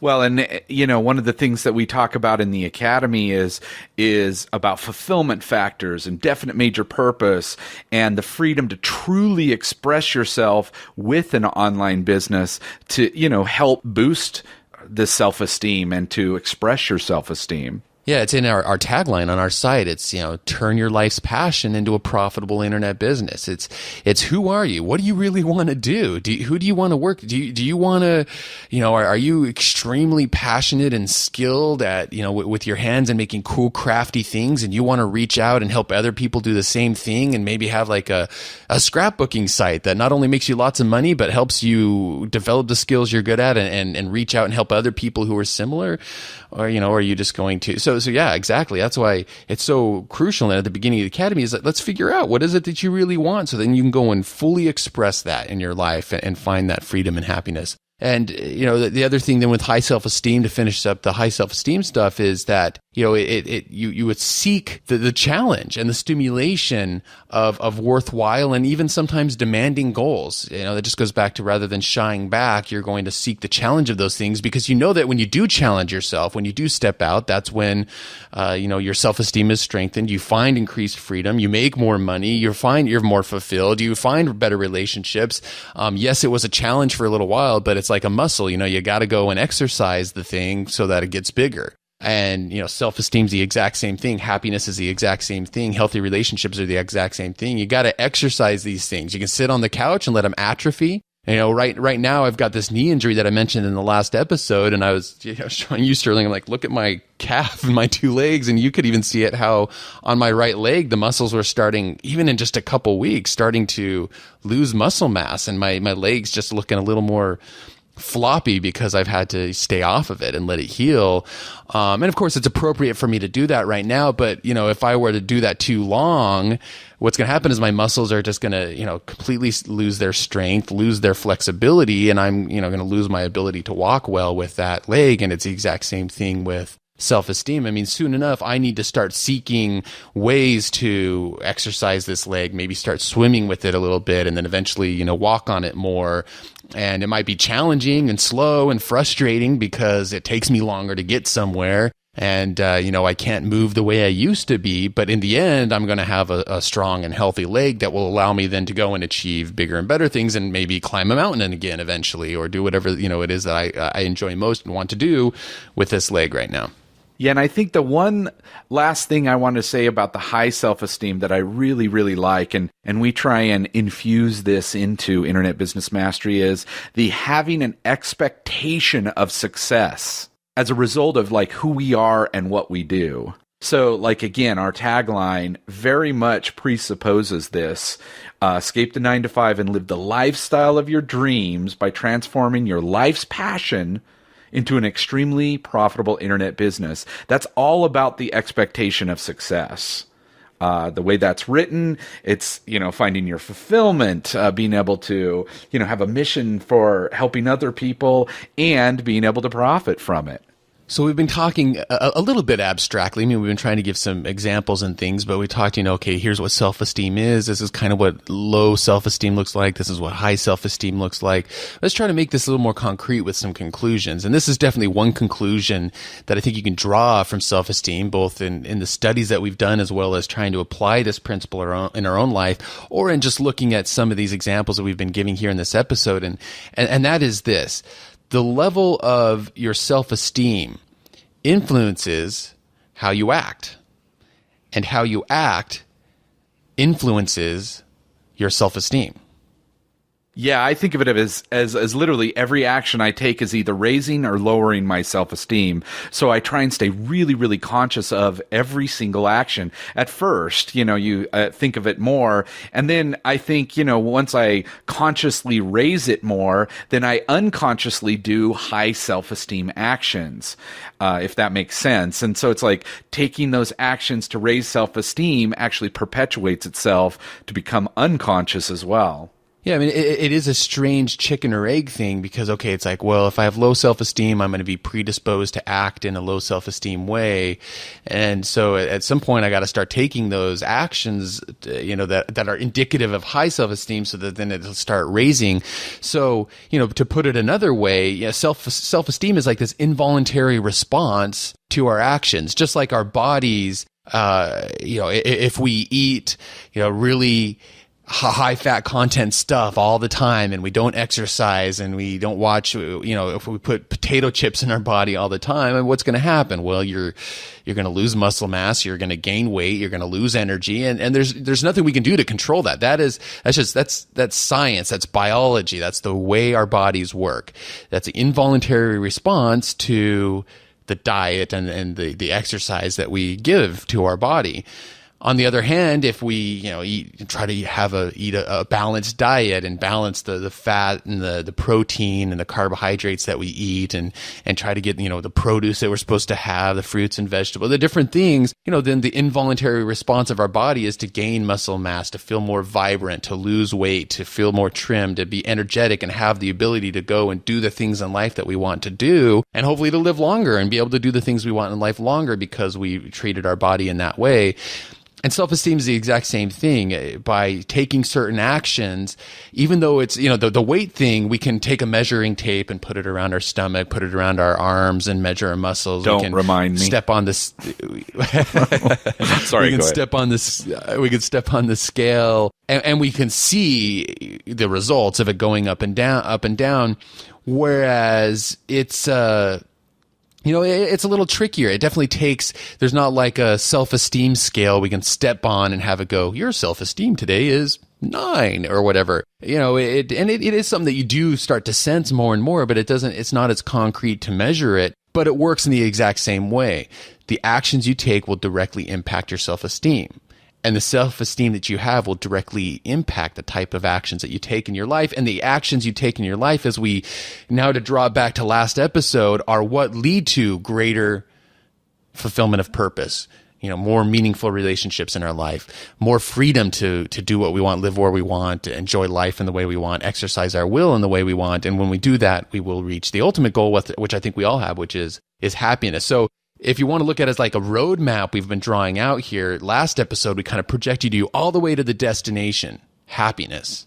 Well, and one of the things that we talk about in the academy is about fulfillment factors and definite major purpose and the freedom to truly express yourself with an online business to, help boost the self-esteem and to express your self-esteem. Yeah, it's in our tagline on our site. It's, turn your life's passion into a profitable internet business. It's who are you? What do you really want to do? Who do you want to work? Do you want to, are you extremely passionate and skilled at, with your hands and making cool, crafty things, and you want to reach out and help other people do the same thing and maybe have like a scrapbooking site that not only makes you lots of money, but helps you develop the skills you're good at and reach out and help other people who are similar? Or, are you just going to, so yeah, exactly. That's why it's so crucial. And at the beginning of the academy is that let's figure out what is it that you really want. So then you can go and fully express that in your life and find that freedom and happiness. And, the other thing then with high self-esteem, to finish up the high self-esteem stuff, is that, you would seek the challenge and the stimulation of worthwhile and even sometimes demanding goals. That just goes back to, rather than shying back, you're going to seek the challenge of those things, because you know that when you do challenge yourself, when you do step out, that's when, your self-esteem is strengthened. You find increased freedom. You make more money. You find you're more fulfilled. You find better relationships. Yes, it was a challenge for a little while, but it's like a muscle. You got to go and exercise the thing so that it gets bigger. And, self-esteem is the exact same thing. Happiness is the exact same thing. Healthy relationships are the exact same thing. You got to exercise these things. You can sit on the couch and let them atrophy. Right now I've got this knee injury that I mentioned in the last episode, and I was showing you, Sterling. I'm like, look at my calf and my two legs, and you could even see it, how on my right leg the muscles were starting, even in just a couple weeks, starting to lose muscle mass, and my legs just looking a little more floppy because I've had to stay off of it and let it heal. And of course, it's appropriate for me to do that right now. But, if I were to do that too long, what's going to happen is my muscles are just going to, completely lose their strength, lose their flexibility. And I'm, going to lose my ability to walk well with that leg. And it's the exact same thing with self-esteem. I mean, soon enough, I need to start seeking ways to exercise this leg, maybe start swimming with it a little bit, and then eventually, walk on it more. And it might be challenging and slow and frustrating because it takes me longer to get somewhere. And, I can't move the way I used to be. But in the end, I'm going to have a strong and healthy leg that will allow me then to go and achieve bigger and better things, and maybe climb a mountain again eventually, or do whatever, it is that I enjoy most and want to do with this leg right now. Yeah, and I think the one last thing I want to say about the high self-esteem that I really, really like, and we try and infuse this into Internet Business Mastery, is the having an expectation of success as a result of like who we are and what we do. So like, again, our tagline very much presupposes this. Escape the 9-to-5 and live the lifestyle of your dreams by transforming your life's passion into an extremely profitable internet business. That's all about the expectation of success. The way that's written, it's, finding your fulfillment, being able to, have a mission for helping other people, and being able to profit from it. So we've been talking a little bit abstractly. I mean, we've been trying to give some examples and things, but we talked, okay, here's what self-esteem is. This is kind of what low self-esteem looks like. This is what high self-esteem looks like. Let's try to make this a little more concrete with some conclusions. And this is definitely one conclusion that I think you can draw from self-esteem, both in the studies that we've done, as well as trying to apply this principle in our own life, or in just looking at some of these examples that we've been giving here in this episode. And that is this. The level of your self-esteem influences how you act, and how you act influences your self-esteem. Yeah, I think of it as literally every action I take is either raising or lowering my self-esteem. So I try and stay really, really conscious of every single action. At first, you think of it more. And then I think, once I consciously raise it more, then I unconsciously do high self-esteem actions, if that makes sense. And so it's like taking those actions to raise self-esteem actually perpetuates itself to become unconscious as well. Yeah, I mean, it is a strange chicken or egg thing because, okay, it's like, well, if I have low self-esteem, I'm going to be predisposed to act in a low self-esteem way. And so at some point, I got to start taking those actions, that are indicative of high self-esteem so that then it'll start raising. So, to put it another way, self-esteem is like this involuntary response to our actions, just like our bodies. If we eat, really high fat content stuff all the time and we don't exercise and we don't watch, if we put potato chips in our body all the time, what's going to happen? Well, you're going to lose muscle mass, you're going to gain weight, you're going to lose energy. And there's nothing we can do to control that. That's science. That's biology. That's the way our bodies work. That's an involuntary response to the diet and the exercise that we give to our body. On the other hand, if we, try to eat a balanced diet and balance the fat and the protein and the carbohydrates that we eat and try to get, the produce that we're supposed to have, the fruits and vegetables, the different things, then the involuntary response of our body is to gain muscle mass, to feel more vibrant, to lose weight, to feel more trimmed, to be energetic and have the ability to go and do the things in life that we want to do, and hopefully to live longer and be able to do the things we want in life longer because we treated our body in that way. And self-esteem is the exact same thing. By taking certain actions, even though it's, the weight thing, we can take a measuring tape and put it around our stomach, put it around our arms and measure our muscles. Don't remind me. Step on this. Sorry, we can go step on this. We can step on the scale and we can see the results of it going up and down. Whereas it's, it's a little trickier. It definitely there's not like a self-esteem scale we can step on and have it go, your self-esteem today is 9 or whatever. It is something that you do start to sense more and more, but it's not as concrete to measure it, but it works in the exact same way. The actions you take will directly impact your self-esteem. And the self-esteem that you have will directly impact the type of actions that you take in your life. And the actions you take in your life, as we now to draw back to last episode, are what lead to greater fulfillment of purpose, more meaningful relationships in our life, more freedom to do what we want, live where we want, to enjoy life in the way we want, exercise our will in the way we want. And when we do that, we will reach the ultimate goal, which I think we all have, which is happiness. So if you want to look at it as like a roadmap we've been drawing out here, last episode, we kind of projected you all the way to the destination, happiness.